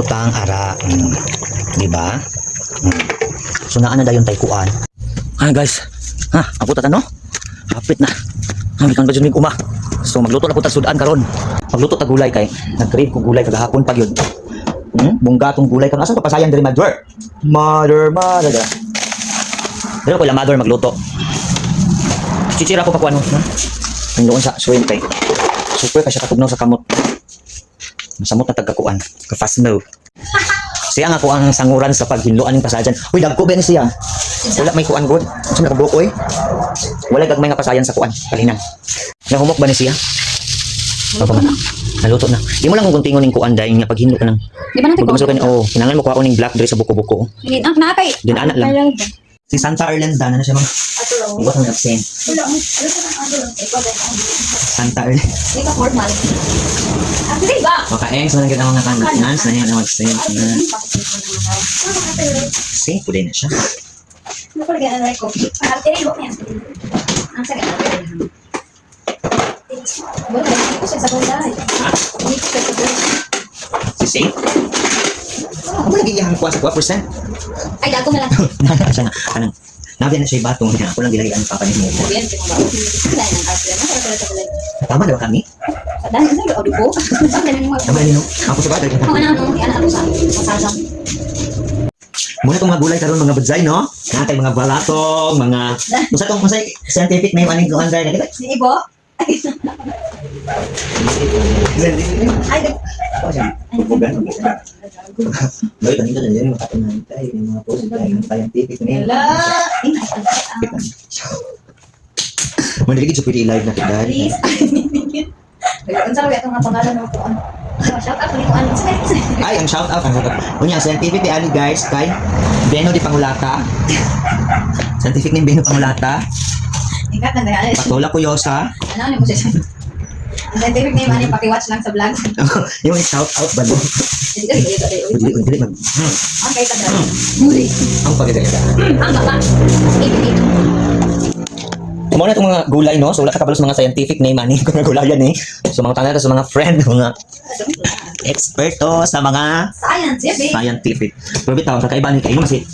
Utang ara. Di ba? So naa na dayon tay kuan. Ay guys. Ha, abot ta no? Hapit na. Ang kan ba jud mig uma. So magluto na ko ta sudan karon. Magluto ta gulay kay nag-crave ko gulay kagahapon pag yun. Bungga tong gulay karon asa pa pasayan diri mother. Mother. Pero ko la mother magluto. Chichira ko pa kuan no. Nandoon sa swing kay. Super ka siya katugnaw sa kamot. Masamot na tagkakuan. Ka fast move. Siya nga ko ang sanguran sa paghinluan ng pasayan. Uy, dagko ba ni siya? Wala may kuan god. Sa nakabuko eh. Wala gagmay nga pasayan sa kuan. Kalinan. Nahumok ba ni siya? Apa man? Naluto na. Di mo lang kung guntingon ng kuan dahil nga paghinlo ka ng. Di ba natin Pag masuk ka oh, kinangan mo kuha ning black dre sa buko-buko. Nakay. Din anak lang. Si Santa Erlenda na siya mga. Iwas ang absent. Santa Erlenda. Hindi ka formal. Actually ba? Maka-ex na kita mga kanans na niya na mag-send na. See, pwede na siya. Ano ko lagyan ang ko? Tiri ko yan. Ang sakit. Bueno, dito siya sa kulay. Dito siya sa kulay. Si Saint? Ako lagi iyang kuha sa 4%. Ay, dago na lang. Siya na, kanang, nabiyan na siya batong niya. Ako lang gilagay ang papa ni mo. Sabihan, pinagawa. Dahil ng arte. Ano ka sa kulay? Tama na ba kami? Dahil sa loob ko. Saan na yung mga... Tama na ako sa bagay. Ang anak ako sa masasang. Muna itong mga gulay karon mga budzay, no? Natay mga balatong, mga... Masa itong scientific name aning kuhan dahil na. Si Ibo? Ay, Baik, kanina na yun yung katunan tayo, yung mga post tayo, yung scientific name. Manaligid sa pwede live na kita. Please. Ang sarap itong mga pangalan ng kuan. Shout out ulit kuan. Ay, ang shout out. Unya, scientific ni Ali guys, kay Beno di Pangulata. Scientific name Beno Pangulata. Ikat na dahil. Patola Kuyosa. Ano mo siya? Ang scientific name ano, paki-watch lang sa vlog. Yung shout out ba? Dili mag. Ang kay kadra. Muli. Ang pagkaganda. Ang baba. Kumuna itong mga gulay, no? So, wala ka kapalos mga scientific name, ani. Kung mga gulayan, eh. So, mga tangan sa mga friend, mga eksperto sa mga scientific. Pero bitaw, sa kaiba ni kayo, kasi,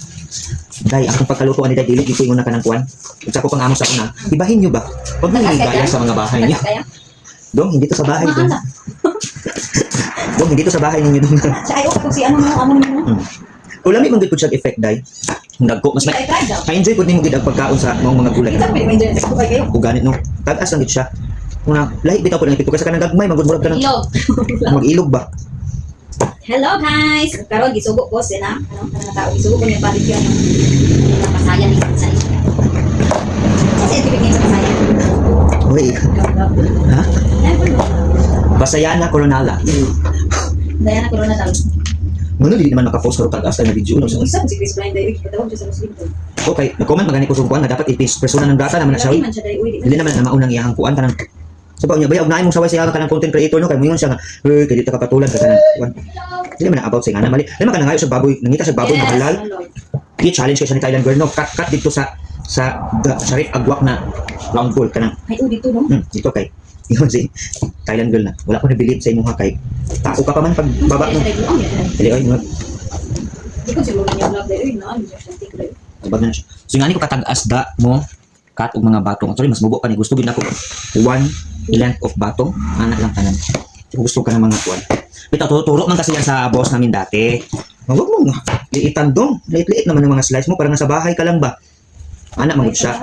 dahil, akong pagkalutuan ni Dili, ito yung nakanang kuwan. At sa ko pang amo sa una, ibahin nyo ba? Huwag na gaya sa mga bahay niyo. Dong, hindi to sa bahay, Dong. Dong, hindi to sa bahay ninyo, Dong. Sa ayo, kung si ano mo. Ulami mong good siya effect, dahil. Nagko, mas ma-enjoy ko din mo gid ang pagkaon sa mga gulay. Kung ganit, no? Tagas lang gid siya. Kung lahi bitaw ko lang ipito kasi kanang gagmay, magudmurag ka na. Mag-ilog ba? Hello guys! Karon gisugo ko sila. Ano kanang tao gisugo ko niya balik yun. Pasayan ni sa isa. Kasi tibigin sa pasayan. Uy. Ha? Basayana Coronala. Dayana Corona daw. Mano di naman makapost ko tagas na video no. Isa si Chris Blind dai patawag sa Muslim to. Okay, nag-comment magani ko sa kuan na dapat i-paste persona ng data naman na siya. Dili naman na maunang iyang kuan kanang sabaw niya bayag na imong saway siya kanang content creator no kay moyon siya nga kay dito ka patulan ka kanang kuan. Dili man about sa ngana mali. Dili man kanang ayo sa baboy, nangita sa baboy mahalal. I-challenge kay sa Thailand girl no, cut dito sa Sharif Agwak na round ball kanang. Ay dito no. Dito kay yun si Thailand girl na. Wala ko na-believe sa inyong kay tao ka pa man pag baba mo. Dili oy mo. Ikaw siguro niya vlog dai no, ano siya tikre. Abag na siya. So nga ni ko katag-asda mo kat og mga batong. Actually mas mubo pa ni gusto gid nako. One length of batong, anak lang tanan. Gusto ka ng mga kuan. Bitaw turo man kasi yan sa boss namin dati. Wag mo liitan dong. Liit-liit naman ng mga slice mo para nga sa bahay ka lang ba. Anak man siya.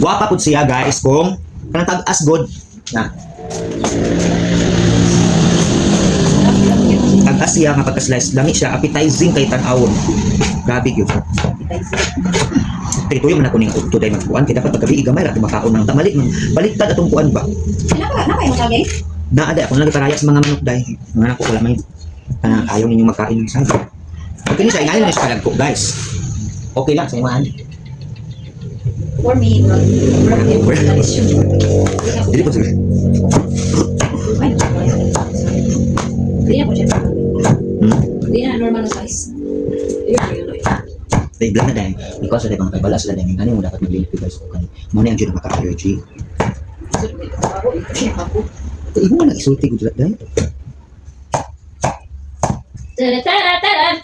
Guwapa pud siya guys kung kanang tag-as god na. Tag-as siya nga pagka-slice lami siya appetizing kay tan-awon. Grabe gyud. Pero tuyo man ako ning today magkuan kay dapat paggabi gamay ra makaon ng tamali baliktad atong kuan ba. Napa mo tawag Naada ako nagparaya sa mga manok dai. Mga anak ko wala may ayaw ninyo magkain ng sago. Okay ni sa ingayon ni sa kalagko guys. Okay lang sa imaan. For me, Dili po sige. Hindi na po siya. Hindi na normal na size. They blend na dahil. Because of the mga kabalas na dahil. Ano mo dapat mag-limit guys. Muna yung dyan maka-allergy. Ito, ibo mo nag-isulti ko dyan dahil. Tara.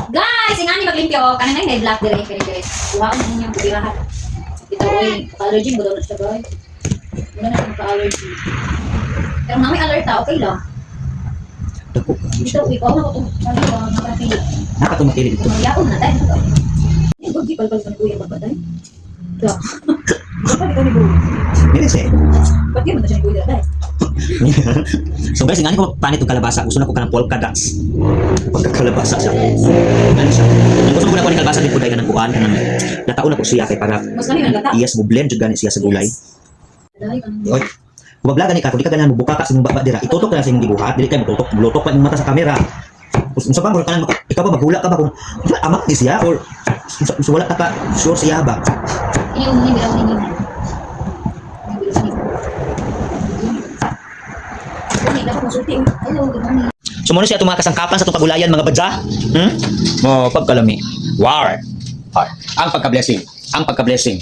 Guys, ingani maglimpyo. Kanang may black dire kere. Wow, ninyo birahat. Ito oy, allergy mo daw na siya, guys. Wala na akong ka-allergy. Pero may alert okay lang. Dako. Ito, ikaw na ko itong nakapili. Nakatumatili dito. Yaon na tayo. Ay, huwag ipalpal ka ni Kuya magbatay. Ito. Bakit ikaw ni Kuya? Bilis eh. Ba't yun mo na siya ni Kuya tayo? So guys, ingani ko panit yung kalabasa. Gusto na ko ka ng polka dots. Pagkakalabasa siya. Ano siya? Yung gusto ko na ko ng kalabasa din ko dahil ka ng kuhan. Nataon na ko siya kay para Mas kami nagkata. iyas mo blend jud gani siya sa gulay. Dahil ka nang... Oy. Kubabla gani ka, kung di ka ganahan mo buka ka sa imong baba dira. Itutok ka na sa imong gibuhat, dili kay mututok, bulutok pa imong mata sa kamera. Unsa ba mo kanang ikaw ba maghula ka ba kung amak ni siya or wala ka pa sure siya ba? Yung mga bilaw ninyo. Ay, dapat masulti. Hello, good morning. Sumunod siya itong mga kasangkapan sa itong kagulayan, mga badja. Mo, pagkalami. War. Ang pagka-blessing. Ang pagka-blessing.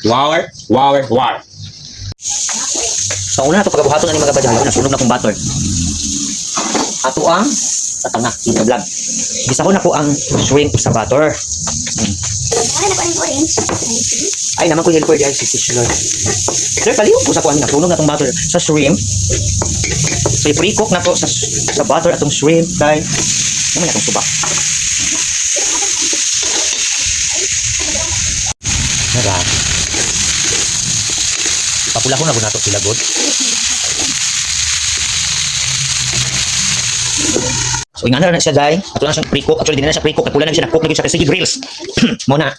War. So, una na ito, pagkabuhato na ni mga badya. Nasunog na kong butter. Ato ang tatanga, ito vlog. Gisahon na ko ang shrimp sa butter. Ay, nakuha yung orange. Ay, naman ko yung helper guys, si Lord. Sir, palihog ko sa kuha nasunog na itong butter sa shrimp. So, i-pre-cook na to sa butter atong shrimp. Dahil, naman na itong subak. Narap. Papula ko na nato sila god. So ingana na siya dai. Ato na siyang pre-cook. Actually di na siya pre-cook. At wala na siya na-cook na siya kasi grills. Muna.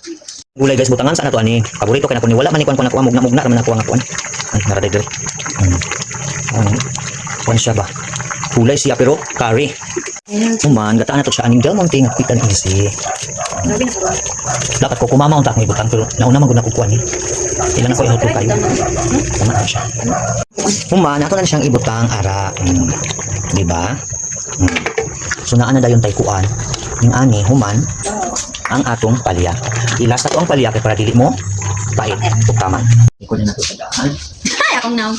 Gulay guys butangan sa nato ani. Paborito kay na kun wala man ni kuan ko mugna naman ako ang akuan. Ay naraday dire. Kuan siya ba? Gulay siya pero curry. Kuman gataan na to siya aning Del Monte nga quick and easy. Grabe na po. Dapat ko kumamaw ta akong ibutang pero nauna man gud na kukuan ni. Ilan ako inuto kayo. Tama na siya. Kuman ato na siyang ibutang ara. Di ba? So naa na dayon tay kuan. Ning ani human ang atong palya. Ilas na to ang palya kay para dili mo pait ug tama. Iko na nato sa daan. Ay, akong now.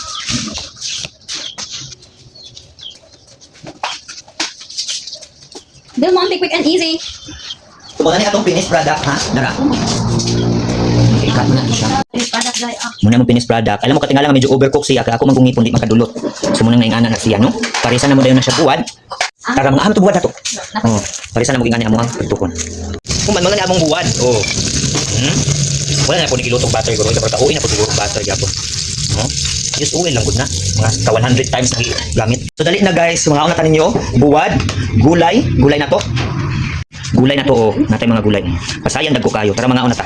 Del Monte, quick and easy. Muna ni atong finished product ha. Dara. Ikat mo na siya. Finished product, guys. Muna mong finished product. Alam mo katingala nga medyo overcook siya kaya ako man kung ngipon di makadulot. So muna ngaingana na siya no. Parisa na mo dayon na siya buwad. Tara mga aham to buwad na to. Oh, parisa na mo gingani amo ang pagtukon. Kung man mga among buwad. Oh. Wala na po ni kilotong butter guro pero tauin na po siguro butter gyapon. No? Just oil lang gud na. Mga ka 100 times na gamit. So dali na guys, mga una taninyo, buwad, gulay na to. Gulay na to oh, natay mga gulay. Pasayan dagko kayo. Tara mga una ta.